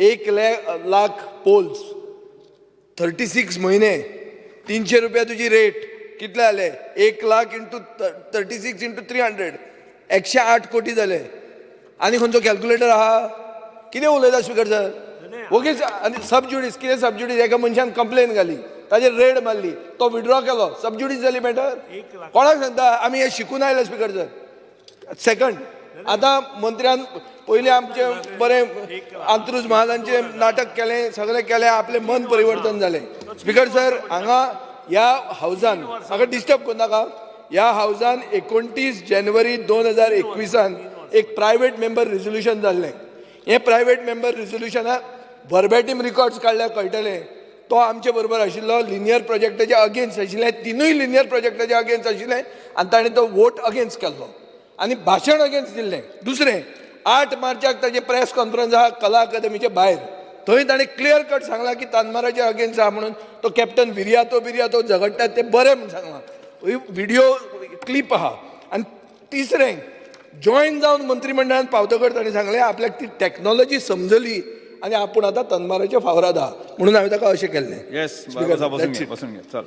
1,00,000 poles 36 महिने 300 रुपया तुझी रेट कितले जाले 1,00,000 इंटू 36 इंटू 300 108 कोटी जाले आनी खंयचो कॅल्क्युलेटर आहा कितें उलयता स्पीकर सर ओगीच आनी सबज्युडीस कितें सबज्युडीस एका मनशान कंप्लेन घाली ताजेर रेड मारली तो विड्रॉ केलो सबज्युडीस जाली मॅटर कोणाक सांगता आमी हे शिकून आयले स्पीकर सर सेकंड आतां मंत्र्यान पयलीं आमचे बरें अंत्रुज महालांचे नाटक केलें सगळें केलें आपलें मन परिवर्तन जालें स्पीकर सर हांगा ह्या हावजान म्हाका डिस्टर्ब करूं नाका ह्या हावजान 29 जानेवारी 2021 एक प्रायवेट मेंबर रिझोल्युशन जाल्लें हे प्रायवेट मेंबर रिझोल्युशनाक भरबेटीम रिकॉर्ड्स काडल्यार कळटलें तो आमचे बरोबर आशिल्लो लिनियर प्रोजेक्टाचे अगेन्स्ट आशिल्लें तिनूय लिनियर प्रोजेक्टाचे अगेन्स्ट आशिल्लें आनी ताणें तो वोट अगेन्स्ट केल्लो आनी भाशण अगेन्स्ट दिल्लें दुसरें 8 मार्चाक ताजे प्रेस कॉन्फरन्स आहा कला अकादमीचे भायर थंय ताणें क्लियर कट सांगलां की तानमाराचे अगेन्स्ट आहा म्हणून तो कॅप्टन विरियातो झगडटात ते बरें म्हणून सांगलां व्हिडिओ क्लीप आहा आनी तिसरें जॉयन जावन मंत्रिमंडळान पावतकर ताणें सांगलें आपल्याक ती टॅक्नॉलॉजी समजली आनी आपूण आतां तनमाराच्या फावराद आहा म्हणून हांवें ताका अशें केल्लें येस बसून घे चल